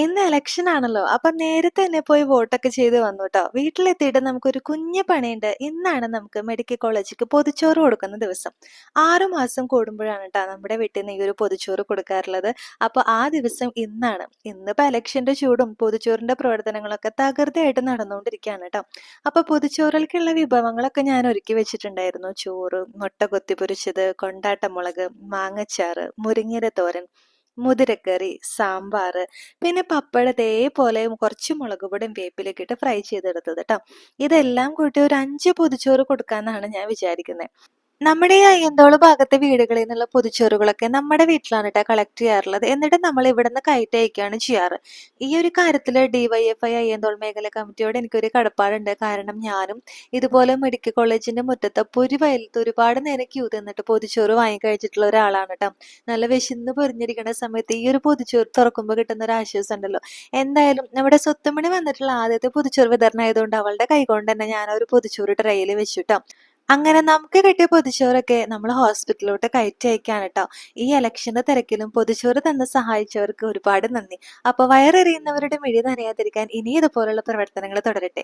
ഇന്ന് ഇലക്ഷൻ ആണല്ലോ. അപ്പൊ നേരത്തെ തന്നെ പോയി വോട്ടൊക്കെ ചെയ്ത് വന്നു ട്ടോ. വീട്ടിലെത്തിയിട്ട് നമുക്കൊരു കുഞ്ഞു പണിയുണ്ട്. ഇന്നാണ് നമുക്ക് മെഡിക്കൽ കോളേജിക്ക് പൊതിച്ചോറ് കൊടുക്കുന്ന ദിവസം. 6 മാസം കൂടുമ്പോഴാണ് ട്ടോ നമ്മുടെ വീട്ടിന്ന് ഈ ഒരു പൊതിച്ചോറ് കൊടുക്കാറുള്ളത്. അപ്പൊ ആ ദിവസം ഇന്നാണ്. ഇന്നിപ്പോ ഇലക്ഷന്റെ ചൂടും പൊതിച്ചോറിന്റെ പ്രവർത്തനങ്ങളൊക്കെ തകൃതിയായിട്ട് നടന്നുകൊണ്ടിരിക്കുകയാണ് ട്ടോ. അപ്പൊ പൊതിച്ചോറിലേക്കുള്ള വിഭവങ്ങളൊക്കെ ഞാൻ ഒരുക്കി വെച്ചിട്ടുണ്ടായിരുന്നു. ചോറ്, മുട്ട കൊത്തി പൊരിച്ചത്, കൊണ്ടാട്ടമുളക്, മാങ്ങച്ചാറ്, മുരിങ്ങയില തോരൻ, മുതിരക്കറി, സാമ്പാറ്, പിന്നെ പപ്പടം ഇതേപോലെ കുറച്ച് മുളക് പൊടിയും വേപ്പിലയൊക്കെ ഇട്ട് ഫ്രൈ ചെയ്തെടുത്തത് ട്ടോ. ഇതെല്ലാം കൂട്ടി ഒരു 5 പൊതിച്ചോറ് കൊടുക്കാന്നാണ് ഞാൻ വിചാരിക്കുന്നത്. നമ്മുടെ ഈ അയ്യന്തോൾ ഭാഗത്തെ വീടുകളിൽ നിന്നുള്ള പൊതിച്ചോറുകളൊക്കെ നമ്മുടെ വീട്ടിലാണ് ട്ടോ കളക്ട് ചെയ്യാറുള്ളത്. എന്നിട്ട് നമ്മൾ ഇവിടുന്ന് കയറ്റി അയക്കുകയാണ് ചെയ്യാറ്. ഈ ഒരു കാര്യത്തില് ഡിവൈഎഫ്ഐ അയ്യന്തോൾ മേഖല കമ്മിറ്റിയോട് എനിക്കൊരു കടപ്പാടുണ്ട്. കാരണം ഞാനും ഇതുപോലെ മെഡിക്കൽ കോളേജിന്റെ മുറ്റത്ത് പൊരിവയലത്ത് ഒരുപാട് നേരം ക്യൂ നിന്നിട്ട് പൊതിച്ചോറ് വാങ്ങി കഴിച്ചിട്ടുള്ള ഒരാളാണ് ട്ടോ. നല്ല വിശന്ന് പൊരിഞ്ഞിരിക്കുന്ന സമയത്ത് ഈ ഒരു പൊതിച്ചോറ് തുറക്കുമ്പോൾ കിട്ടുന്ന ഒരു ആശ്വാസം ഉണ്ടല്ലോ. എന്തായാലും നമ്മുടെ സ്വത്തുമണി വന്നിട്ടുള്ള ആദ്യത്തെ പൊതിച്ചോറ് വിതരണം ആയതുകൊണ്ട് അവളുടെ കൈകൊണ്ട് തന്നെ ഞാൻ ആ ഒരു പൊതിച്ചോറ് ട്രെയിൽ വെച്ചു ട്ടോ. അങ്ങനെ നമുക്ക് കിട്ടിയ പൊതിച്ചോറൊക്കെ നമ്മൾ ഹോസ്പിറ്റലിലോട്ട് കയറ്റി അയക്കാണ് ട്ടോ. ഈ ഇലക്ഷന്റെ തിരക്കിലും പൊതിച്ചോറ് തന്ന് സഹായിച്ചവർക്ക് ഒരുപാട് നന്ദി. അപ്പൊ വയറെറിയുന്നവരുടെ മിഴി നനയാതിരിക്കാൻ ഇനി ഇതുപോലുള്ള പ്രവർത്തനങ്ങൾ തുടരട്ടെ.